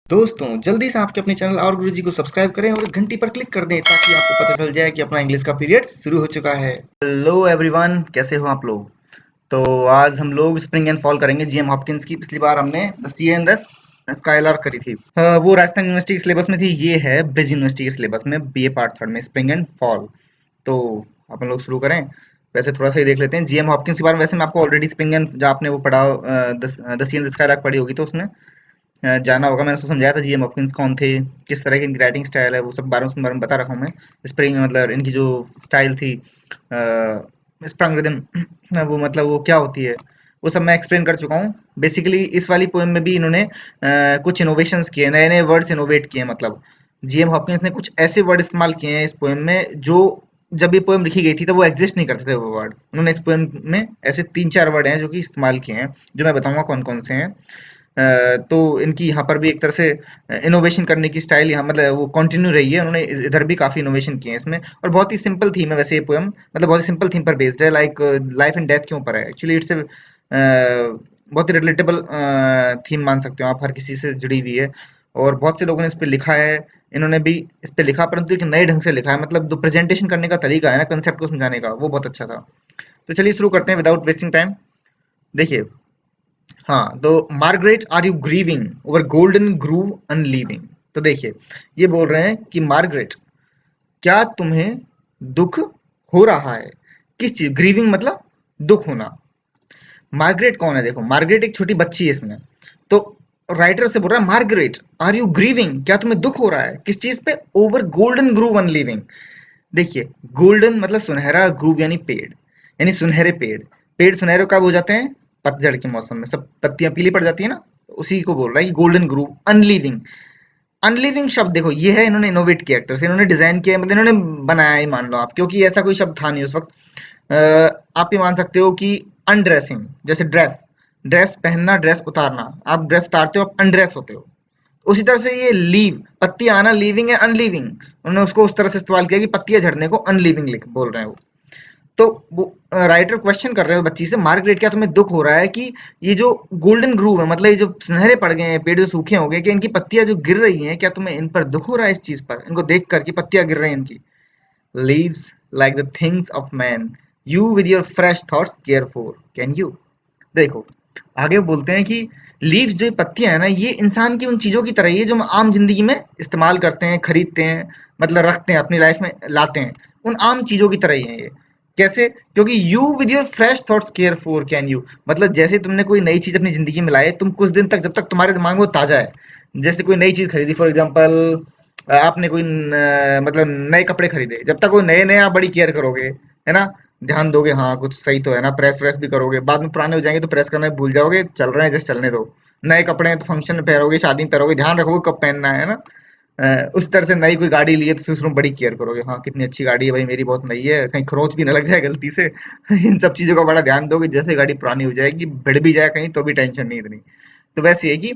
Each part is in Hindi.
दोस्तों जल्दी से आपके अपने चैनल और गुरुजी को सब्सक्राइब करें और घंटी पर क्लिक कर दें ताकि आपको पता चल जाए कि अपना इंग्लिश का पीरियड शुरू हो चुका है। हेलो एवरीवन, कैसे हो आप लोग। तो आज हम लोग स्प्रिंग एंड फॉल करेंगे जीएम हॉपकिंस की। पिछली बार हमने the sea and the skylark करी थी। वो राजस्थान यूनिवर्सिटी के सिलेबस में थी, ये है ब्रिज यूनिवर्सिटी के सिलेबस में बीए पार्ट थर्ड में स्प्रिंग एंड फॉल। तो अपन लोग शुरू करें। वैसे थोड़ा सा ही देख लेते हैं जीएम हॉपकिंस के बारे में। वैसे मैं आपको ऑलरेडी स्प्रिंग एंड जो आपने वो पढ़ा the sea and the skylark पढ़ी होगी तो उसमें जाना होगा। मैंने उसको समझाया था जीएम हॉपकिंस कौन थे, किस तरह की इनकी राइटिंग स्टाइल है, वो सब बारे में बता रखा हूँ मैं। स्प्रिंग मतलब इनकी जो स्टाइल थी, स्प्रंग रिदम वो मतलब वो क्या होती है, वो सब मैं एक्सप्लेन कर चुका हूँ। बेसिकली इस वाली पोएम में भी इन्होंने कुछ इनोवेशंस किए, नए नए वर्ड्स इनोवेट किए। मतलब जीएम हॉपकिंस ने कुछ ऐसे वर्ड इस्तेमाल किए हैं इस पोएम में जो जब ये पोएम लिखी गई थी तब वो एग्जिस्ट नहीं करते थे वो वर्ड। उन्होंने इस पोएम में ऐसे 3-4 वर्ड हैं जो कि इस्तेमाल किए हैं, जो मैं बताऊंगा कौन कौन से हैं। तो इनकी यहाँ पर भी एक तरह से इनोवेशन करने की स्टाइल यहाँ मतलब वो कंटिन्यू रही है। उन्होंने इधर भी काफी इनोवेशन किए हैं इसमें, और बहुत ही सिंपल थीम है वैसे ये पोएम। मतलब बहुत ही सिंपल थीम पर बेस्ड है, लाइक लाइफ एंड डेथ के ऊपर है। एक्चुअली इट्स बहुत ही रिलेटेबल थीम मान सकते हो आप, हर किसी से जुड़ी हुई है। और बहुत से लोगों ने इस पे लिखा है, इन्होंने भी इस पे लिखा, परंतु एक नए ढंग से लिखा है। मतलब जो प्रेजेंटेशन करने का तरीका है ना, कंसेप्ट को समझाने का, वो बहुत अच्छा था। तो चलिए शुरू करते हैं विदाउट वेस्टिंग टाइम। देखिए, हाँ तो Margaret are you grieving over golden grove unleaving. तो देखिए, ये बोल रहे हैं कि मार्गरेट, क्या तुम्हें दुख हो रहा है। किस चीज, ग्रीविंग मतलब दुख होना। मार्गरेट कौन है, देखो मार्गरेट एक छोटी बच्ची है इसमें। तो राइटर से बोल रहा है मार्गरेट आर यू ग्रीविंग, क्या तुम्हें दुख हो रहा है किस चीज पे, ओवर गोल्डन ग्रूव अनलीविंग। देखिए, गोल्डन मतलब सुनहरा, ग्रूव यानी पेड़, यानी सुनहरे पेड़। पेड़ सुनहरे कब हो जाते हैं, पतझड़ के मौसम में सब पत्तियां पीली पड़ जाती है ना, उसी को बोल रहा है कि गोल्डन ग्रूव अनलीविंग। अनलिविंग शब्द देखो, ये है इन्होंने इनोवेट किया, एक्टर्स इन्होंने डिजाइन किया, मतलब इन्होंने बनाया ही मान लो आप, क्योंकि ऐसा कोई शब्द था नहीं उस वक्त। आप ये मान सकते हो कि अनड्रेसिंग, जैसे ड्रेस, ड्रेस पहनना, ड्रेस उतारना, आप ड्रेस उतारते हो आप अनड्रेस होते हो। उसी तरह से ये लीव, पत्ती आना, लीविंग है अनलीविंग। उन्होंने उसको उस तरह से इस्तेमाल किया कि पत्तियां झड़ने को अनलीविंग लिख बोल रहे हैं वो। तो वो राइटर क्वेश्चन कर रहे हो बच्ची से, मार्गरेट क्या तुम्हें दुख हो रहा है कि ये जो गोल्डन ग्रूव है, मतलब ये जो सुनहरे पड़ गए हैं पेड़, जो सूखे हो गए, कि इनकी पत्तियां जो गिर रही हैं, क्या तुम्हें इन पर दुख हो रहा है इस चीज पर, इनको देख कर कि पत्तियां गिर रही हैं इनकी। Leaves like the things of man, you with your fresh thoughts care for can you. देखो, आगे बोलते हैं कि लीव्स जो पत्तियां है ना, ये इंसान की उन चीजों की तरह ही है जो हम आम जिंदगी में इस्तेमाल करते हैं, खरीदते हैं, मतलब रखते हैं अपनी लाइफ में लाते हैं। उन आम चीजों की तरह ही है ये। कैसे, क्योंकि you with your fresh thoughts care for can you, मतलब जैसे तुमने कोई नई चीज अपनी जिंदगी में लाई, तुम कुछ दिन तक, जब तक तुम्हारे दिमाग में वो ताजा है, जैसे कोई नई चीज खरीदी, फॉर एग्जाम्पल आपने कोई मतलब नए कपड़े खरीदे, जब तक वो नए नए आप बड़ी केयर करोगे, है ना, ध्यान दोगे, हाँ कुछ सही तो है ना, प्रेस व्रेस भी करोगे। बाद में पुराने हो जाएंगे तो प्रेस करना भूल जाओगे, चल रहे हैं जैसे चलने दो। नए कपड़े हैं तो फंक्शन में पहनोगे, शादी में पहनोगे, ध्यान रखोगे कब पहनना है ना। उस तरह से नई कोई गाड़ी ली है तो उसमें बड़ी केयर करोगे, हाँ कितनी अच्छी गाड़ी है भाई मेरी, बहुत नई है, कहीं खरोच भी ना लग जाए गलती से। इन सब चीजों का बड़ा ध्यान दोगे। जैसे गाड़ी पुरानी हो जाएगी, भिड़ भी जाए कहीं तो भी टेंशन नहीं इतनी। तो वैसे है कि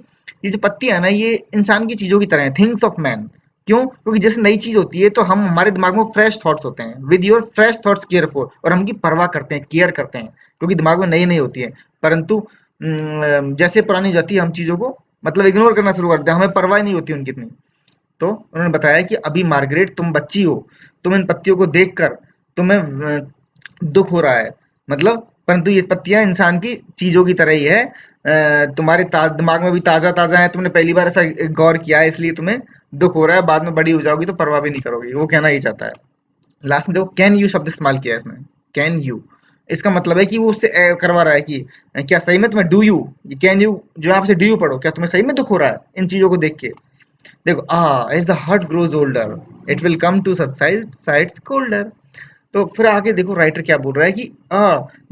ये जो पत्तियां है ना, ये इंसान की चीजों की तरह है, थिंग्स ऑफ मैन। क्यों, क्योंकि जैसे नई चीज होती है तो हम, हमारे दिमाग में फ्रेश थॉट्स होते हैं, with your fresh thoughts care for, और हम की परवाह करते हैं, केयर करते हैं, क्योंकि दिमाग में नई नई होती है। परंतु जैसे पुरानी हो जाती है, हम चीजों को मतलब इग्नोर करना शुरू करते हैं, हमें परवाह नहीं होती उनकी इतनी। तो उन्होंने बताया कि अभी मार्गरेट तुम बच्ची हो, तुम इन पत्तियों को देखकर तुम्हें दुख हो रहा है, मतलब परंतु ये पत्तियां इंसान की चीजों की तरह ही है। तुम्हारे दिमाग में भी ताजा ताजा है, तुमने पहली बार ऐसा गौर किया है, इसलिए तुम्हें दुख हो रहा है, बाद में बड़ी हो जाओगी तो परवाह भी नहीं करोगी, वो कहना ही चाहता है। लास्ट में देखो कैन यू शब्द इस्तेमाल किया है इसमें, कैन यू। इसका मतलब है कि वो उससे करवा रहा है कि क्या सही में तुम्हें डू यू, कैन यू जो आप से डू यू पढ़ो, क्या तुम्हें सही में दुख हो रहा है इन चीजों को देख के। देखो, as the heart grows older it will come to such sights colder. तो फिर आगे देखो राइटर क्या बोल रहा है कि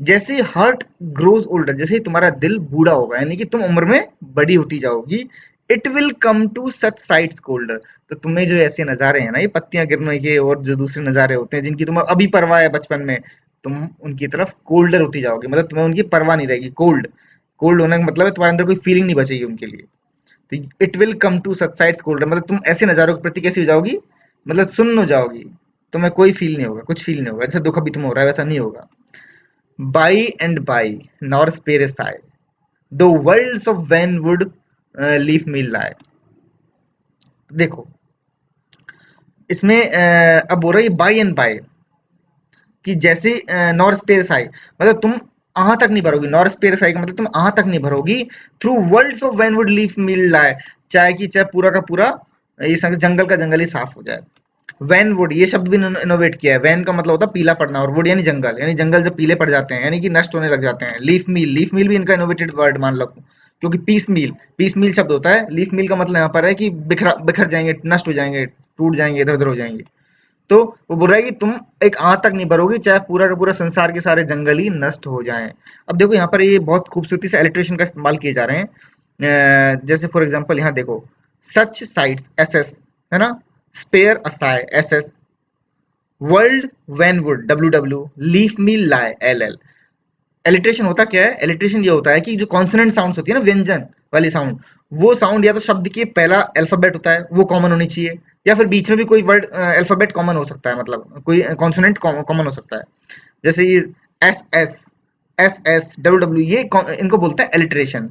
जैसे हार्ट ग्रोज ओल्डर, जैसे ही तुम्हारा दिल बूढ़ा होगा, यानी कि तुम उम्र में बड़ी होती जाओगी, it will come to such sights colder. तो तुम्हें जो ऐसे नजारे हैं ना, ये पत्तियां गिरने के और जो दूसरे नजारे होते हैं जिनकी तुम्हें अभी परवाह है बचपन में, तुम उनकी तरफ कोल्डर होती जाओगी, मतलब तुम्हें उनकी परवाह नहीं रहेगी। कोल्ड, कोल्ड होने का मतलब है तुम्हारे अंदर कोई फीलिंग नहीं बचेगी उनके लिए। तो it will come to such sights colder, मतलब तुम ऐसे नजारों के प्रति कैसी हो जाओगी, मतलब सुन्न हो जाओगी, तुम्हें कोई फील नहीं होगा, कुछ फील नहीं होगा, जैसे दुख अभी तुम्हें हो रहा है वैसा नहीं होगा। By and by nor spare a sigh, the worlds of wan wood leave me lie. देखो इसमें अब बोल रहा है बाय एंड बाय, कि जैसे नॉर स्पेस आई, मतलब तुम आहा तक नहीं भरोगी। नॉर स्पेस आई का मतलब तुम आहा तक नहीं भरोगी। Through worlds of wan wood leaf meal lie, चाहे कि चाहे पूरा का पूरा ये जंगल का जंगल ही साफ हो जाए। वैन वुड ये शब्द भी इनोवेट किया है। वैन का मतलब होता है पीला पड़ना, और वुड यानी जंगल जब पीले पड़ जाते हैं यानी कि नष्ट होने लग जाते हैं। लीफ मील भी इनका इनोवेटेड वर्ड मान लो, क्योंकि पीस मील शब्द होता है। लीफ मील का मतलब यहाँ पर है कि बिखर जाएंगे, नष्ट हो जाएंगे, टूट जाएंगे, इधर उधर हो जाएंगे। तो वो बोल रहा है कि तुम एक आंख तक नहीं भरोगी, चाहे पूरा का पूरा संसार के सारे जंगल ही नष्ट हो जाएं। अब देखो यहाँ पर ये बहुत खूबसूरती से एलिट्रेशन का इस्तेमाल किए जा रहे हैं। जैसे फॉर एग्जांपल यहाँ देखो, सच साइट्स एस एस, है ना, spare a sigh S S, world wanwood W W, leaf me lie L L. Alliteration होता क्या है? एलिट्रेशन ये होता है कि जो कॉन्सोनेंट साउंड्स होती है ना, व्यंजन वाली साउंड, वो साउंड या तो शब्द के पहला अल्फाबेट होता है वो कॉमन होनी चाहिए, या फिर बीच में भी कोई वर्ड अल्फाबेट कॉमन हो सकता है, मतलब कोई कॉन्सोनेंट कॉमन हो सकता है। जैसे ये S S, S S W W, ये इनको बोलते हैं एलिट्रेशन।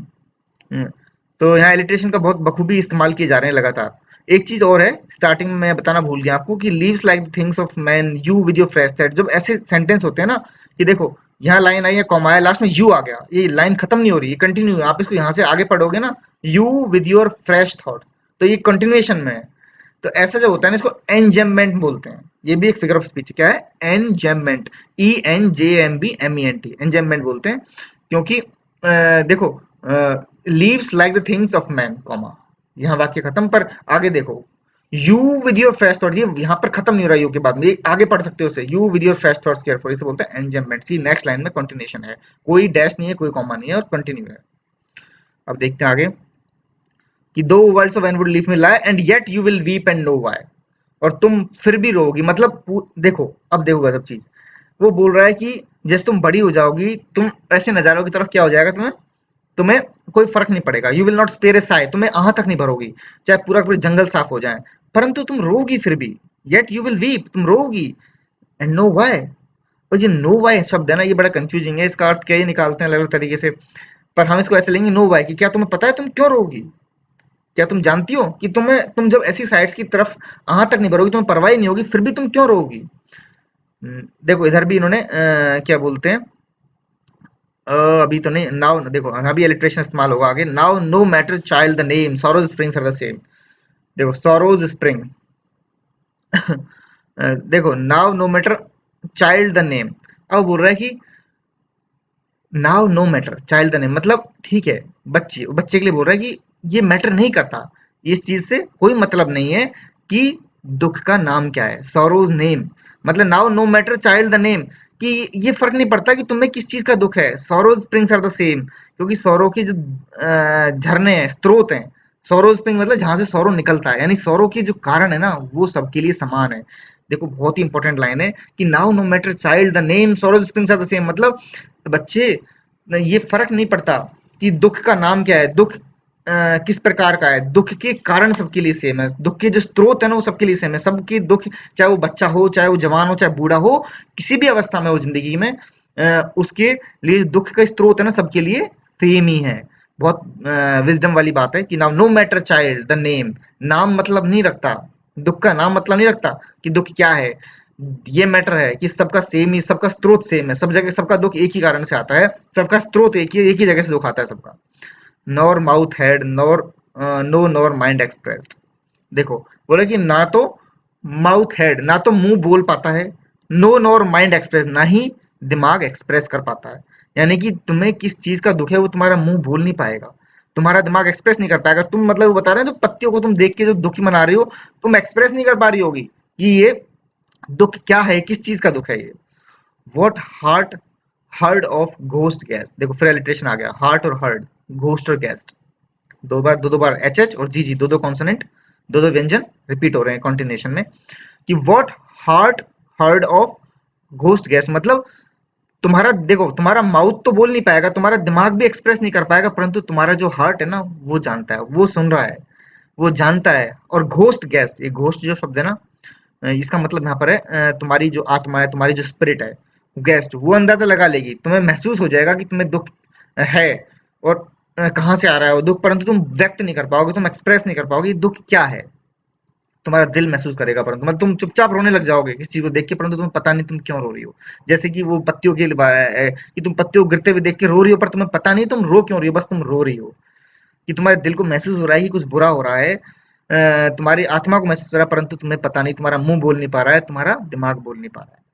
तो यहाँ एलिट्रेशन का बहुत बखूबी इस्तेमाल किए जा रहे हैं लगातार। एक चीज और है, स्टार्टिंग में मैं बताना भूल गया आपको, कि leaves like the things of man you with your fresh thought. जब ऐसे सेंटेंस होते हैं ना, कि देखो यहाँ लाइन आई है, कॉमा है, लास्ट में यू आ गया, ये लाइन खत्म नहीं हो रही, ये कंटिन्यू है, आप इसको यहाँ से आगे पढ़ोगे ना, you with your fresh thoughts, तो ये कंटिन्यूएशन में है। तो ऐसा जो होता है ना, इसको एनजेममेंट बोलते हैं। ये भी एक फिगर ऑफ स्पीच क्या है, एनजेममेंट, ENJMBMENT, एनजेममेंट बोलते हैं। क्योंकि देखो, leaves like the things of man, comma, यहाँ वाक्य खत्म, पर आगे देखो, you with your fresh thought, ये यहाँ पर खत्म नहीं हो रहा, यू के बाद में ये आगे पढ़ सकते हो उसे, you with your fresh thoughts careful, इसे बोलते हैं एनजेममेंट। सी नेक्स्ट लाइन में कंटिन्यूएशन है, कोई डैश नहीं है, कोई कॉमा नहीं है, और कंटिन्यू है। अब देखते हैं आगे, कि though worlds of wanwood leave me lie and yet you will weep and know why, और तुम फिर भी रोगी, मतलब देखो अब देखोगा सब चीज। वो बोल रहा है कि जैसे तुम बड़ी हो जाओगी, तुम ऐसे नजारों की तरफ क्या हो जाएगा, तुम्हें तुम्हें कोई फर्क नहीं पड़ेगा। यू विल नॉट स्पेयर ए साई, तुम्हें आह तक नहीं भरोगी, चाहे पूरा पूरा जंगल साफ हो जाए, परंतु तुम रोगी फिर भी। येट यू विल वीप, तुम रोगी, एंड नो व्हाई। और ये नो वाई शब्द है ना, ये बड़ा कंफ्यूजिंग है, इसका अर्थ क्या ही निकालते हैं अलग अलग तरीके से। पर हम इसको ऐसे लेंगे, नो वाई, कि क्या तुम्हें पता है तुम क्यों रोगी? क्या तुम जानती हो कि तुम जब ऐसी साइट्स की तरफ आह तक नहीं भरोगी, तुम्हें परवाही नहीं होगी, फिर भी तुम क्यों रोगी? देखो इधर भी इन्होंने क्या बोलते हैं, अभी तो नहीं, नाउ देखो अभी इलिट्रेशन इस्तेमाल होगा आगे। Now no matter child the name, sorrow's springs are the same. देखो सॉरोज स्प्रिंग देखो now no matter child the name, अब बोल रहा है कि now no matter child the name, मतलब ठीक है, बच्चे बच्चे के लिए बोल रहा है कि ये मैटर नहीं करता, इस चीज से कोई मतलब नहीं है कि दुख का नाम क्या है, सॉरोज नेम। मतलब now no matter child the name, कि ये फर्क नहीं पड़ता कि तुम्हें किस चीज का दुख है। Sorrow's springs are the same, क्योंकि सौरों के जो झरने हैं, स्रोत हैं, सौरो स्प्रिंग मतलब जहां से सौरो निकलता है, यानी सौरो के जो कारण है ना, वो सबके लिए समान है। देखो बहुत ही इंपॉर्टेंट लाइन है, कि now no matter child the name sorrow's springs are the same, मतलब बच्चे, ये फर्क नहीं पड़ता कि दुख का नाम क्या है, दुख किस प्रकार का है, दुख के कारण सबके लिए सेम है, दुख के जो स्रोत है ना वो सबके लिए सेम है। सबके दुख, चाहे वो बच्चा हो, चाहे वो जवान हो, चाहे बूढ़ा हो, किसी भी अवस्था में हो जिंदगी में, उसके लिए दुख का स्रोत है ना, सबके लिए सेम ही है। बहुत विजडम वाली बात है कि now no matter child the name, नाम मतलब नहीं रखता, दुख का नाम मतलब नहीं रखता कि दुख क्या है। ये मैटर है कि सबका सेम ही, सबका स्रोत सेम है, सब जगह सबका दुख एक ही कारण से आता है, सबका स्रोत एक ही जगह से दुख आता है सबका। Nor mouth had nor no nor mind expressed. देखो बोले कि ना तो माउथ हेड, ना तो मुंह बोल पाता है, नो नॉर माइंड एक्सप्रेस, ना ही दिमाग एक्सप्रेस कर पाता है। यानी कि तुम्हें किस चीज का दुख है वो तुम्हारा मुंह बोल नहीं पाएगा, तुम्हारा दिमाग एक्सप्रेस नहीं कर पाएगा। तुम मतलब वो बता रहे हैं, जो पत्तियों को तुम देख के जो दुखी मना रही हो, तुम एक्सप्रेस नहीं कर पा रही होगी कि ये दुख क्या है, किस चीज का दुख है ये। What heart heard of ghost gas, देखो फिर एलिट्रेशन आ गया, हार्ट और हर्ड, घोस्ट और गैस्ट, दो बार एच एच और जी जी, दो कॉन्सोनेंट, दो व्यंजन रिपीट हो रहे हैं कॉन्टिन्यूएशन में। कि what heart heard of ghost gas, मतलब तुम्हारा देखो, तुम्हारा माउथ तो बोल नहीं पाएगा, तुम्हारा दिमाग भी एक्सप्रेस नहीं कर पाएगा, परंतु तुम्हारा जो हार्ट है ना वो जानता है, वो सुन रहा है, वो जानता है। और घोस्ट गैस्ट, ये घोस्ट जो शब्द है ना, इसका मतलब यहाँ पर है तुम्हारी जो आत्मा है, तुम्हारी जो स्पिरिट है, गेस्ट, वो अंदाजा लगा लेगी, तुम्हें महसूस हो जाएगा कि तुम्हें दुख है, और कहाँ से आ रहा है वो दुख, परंतु तुम व्यक्त नहीं कर पाओगे, तुम एक्सप्रेस नहीं कर पाओगे दुख क्या है। तुम्हारा दिल महसूस करेगा, परंतु मतलब तुम चुपचाप रोने लग जाओगे किसी चीज को देख के, परंतु तुम्हें पता नहीं तुम क्यों रो रही हो। जैसे कि वो पत्तियों के कि तुम पत्तियों को गिरते हुए देख के रो रही हो, पर तुम्हें पता नहीं तुम रो क्यों रही हो, बस तुम रो रही हो। कि तुम्हारे दिल को महसूस हो रहा है कि कुछ बुरा हो रहा है, तुम्हारी आत्मा को महसूस हो रहा है, परंतु तुम्हें पता नहीं, तुम्हारा मुंह बोल नहीं पा रहा है, तुम्हारा दिमाग बोल नहीं पा रहा है।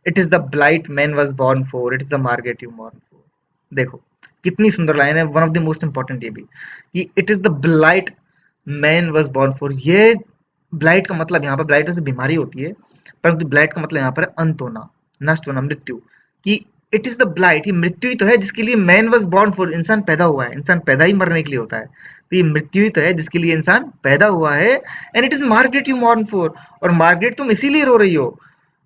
It is the blight man was born for, it is the Margaret you mourn for. देखो कितनी सुंदर लाइन है, one of the most important ये भी, कि it is the blight man was born for. ये ब्लाइट का मतलब, यहाँ पर ब्लाइट से बीमारी होती है, परंतु ब्लाइट का मतलब यहाँ पर है अंत होना, नष्ट होना, मृत्यु। कि इट इज द ब्लाइट, ये मृत्यु ही तो है जिसके लिए मैन वॉज बॉर्न फॉर, इंसान पैदा हुआ है। इंसान पैदा ही मरने के लिए होता है, तो ये मृत्यु ही तो है जिसके लिए इंसान पैदा हुआ है। And it is Margaret you mourn for, और मार्गरेट तुम इसीलिए रो रही हो।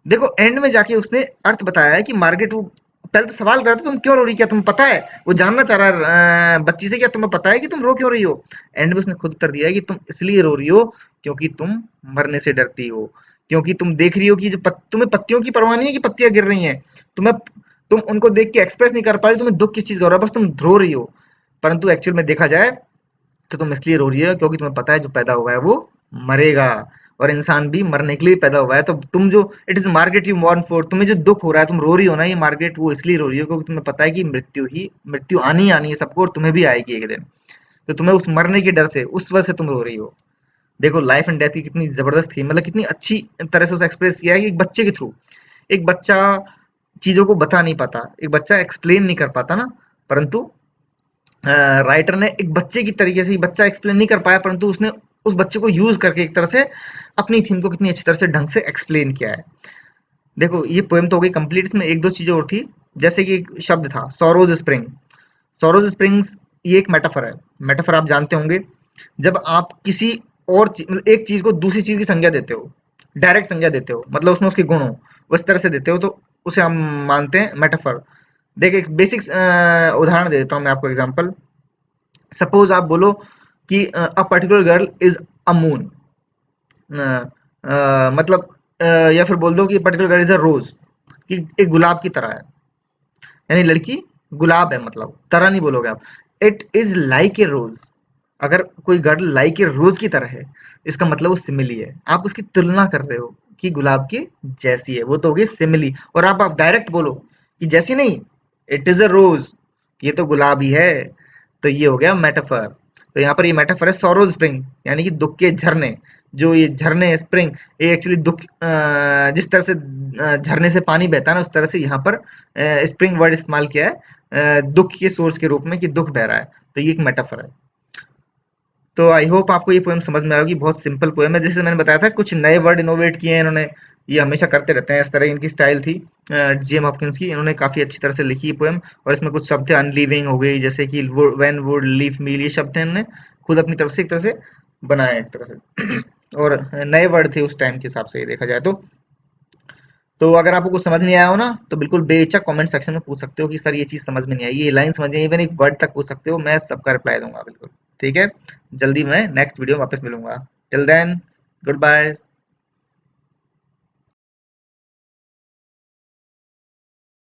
देखो एंड में जाके उसने अर्थ बताया है कि मार्गरेट, वो पहले तो सवाल कर रहा था तुम क्यों रो रही, क्या तुम्हें पता है, वो जानना चाह रहा है बच्ची से, क्या तुम्हें पता है कि तुम रो क्यों रही हो। एंड में उसने खुद उत्तर दिया है कि तुम इसलिए रो रही हो क्योंकि तुम मरने से डरती हो, क्योंकि तुम देख रही हो कि जो तुम्हें पत्तियों की परवाह नहीं है कि पत्तियां गिर रही हैं, तुम्हें, तुम उनको देख के एक्सप्रेस नहीं कर पा रही, तुम्हें दुख किस चीज का हो रहा है, बस तुम रो रही हो। परंतु एक्चुअल में देखा जाए तो तुम इसलिए रो रही हो क्योंकि तुम्हें पता है जो पैदा हुआ है वो मरेगा, और इंसान भी मरने के लिए पैदा हुआ है। तो तुम जो, it is Margaret you mourn for, तुम्हें जो दुख हो रहा है, तुम रो रही हो ना, ये मार्गेट वो इसलिए रो रही हो क्योंकि तुम्हें पता है कि मृत्यु आनी ही आनी है सबको, और तुम्हें भी आएगी एक दिन। तो तुम्हें उस मरने के डर से, उस वजह से तुम रो रही हो। देखो लाइफ एंड डेथ की कितनी जबरदस्त थी, मतलब कितनी अच्छी तरह से उसे एक्सप्रेस किया है कि एक बच्चे के थ्रू। एक बच्चा चीजों को बता नहीं पाता, एक बच्चा एक्सप्लेन नहीं कर पाता ना, परंतु राइटर ने एक बच्चे की तरीके से, बच्चा एक्सप्लेन नहीं कर पाया, परंतु उसने उस बच्चे को यूज करके एक तरह से अपनी थीम को कितनी अच्छी तरह से ढंग से एक्सप्लेन किया है। देखो ये पोएम तो हो गई कंप्लीट, इसमें एक दो चीजें और थी। जैसे कि एक शब्द था सोरोज स्प्रिंग। सोरोज स्प्रिंग्स, ये एक मेटाफर है। मेटाफर आप जानते होंगे, जब आप किसी और मतलब एक चीज को दूसरी चीज की संज्ञा देते हो, डायरेक्ट संज्ञा देते हो, मतलब उसमें उसके गुण हो, उस तरह से देते हो, तो उसे हम मानते हैं मेटाफर। देखिए एक बेसिक उदाहरण दे देता हूँ मैं आपको एग्जांपल। सपोज आप बोलो कि a particular girl is a moon, मतलब या फिर बोल दो कि पर्टिकुलर गर्ल इज अ रोज, कि एक गुलाब की तरह है, यानी लड़की गुलाब है, मतलब तरह नहीं बोलोगे आप। इट इज लाइक ए रोज, अगर कोई गर्ल लाइक ए रोज की तरह है, इसका मतलब वो सिमिली है, आप उसकी तुलना कर रहे हो कि गुलाब की जैसी है, वो तो होगी सिमिली। और आप डायरेक्ट बोलो कि जैसी नहीं, इट इज अ रोज, ये तो गुलाब ही है, तो ये हो गया मेटाफर। तो यहाँ पर ये मेटाफर है सोरोज स्प्रिंग, यानी कि दुख के झरने। जो ये झरने स्प्रिंग, ये एक्चुअली दुख, जिस तरह से झरने से पानी बहता है ना, उस तरह से यहाँ पर स्प्रिंग वर्ड इस्तेमाल किया है दुख के सोर्स के रूप में, कि दुख बह रहा है, तो ये एक मेटाफर है। तो आई होप आपको ये पोएम समझ में आएगी, बहुत सिंपल पोएम है, जैसे मैंने बताया था कुछ नए वर्ड इनोवेट किए हैं इन्होंने, ये हमेशा करते रहते हैं, इस तरह इनकी स्टाइल थी जेम हॉपकिंस की, इन्होंने काफी अच्छी तरह से लिखी है पोएम। और इसमें कुछ शब्द थे, अनलीविंग हो गई, जैसे कि व्हेन वुड लीव मील, ये शब्द है इन्होंने खुद अपनी तरफ से एक तरह से बनाए एक तरह से और नए वर्ड थे उस टाइम के हिसाब से ये देखा जाए तो अगर आपको कुछ समझ नहीं आया हो ना, तो बिल्कुल बेझिझक कमेंट सेक्शन में पूछ सकते हो कि सर ये चीज समझ में नहीं आई, ये लाइन समझ नहीं आई, इवन एक वर्ड तक पूछ सकते हो, मैं सबका रिप्लाई दूंगा बिल्कुल। ठीक है, जल्दी मैं नेक्स्ट वीडियो में वापस मिलूंगा। Till then, good bye.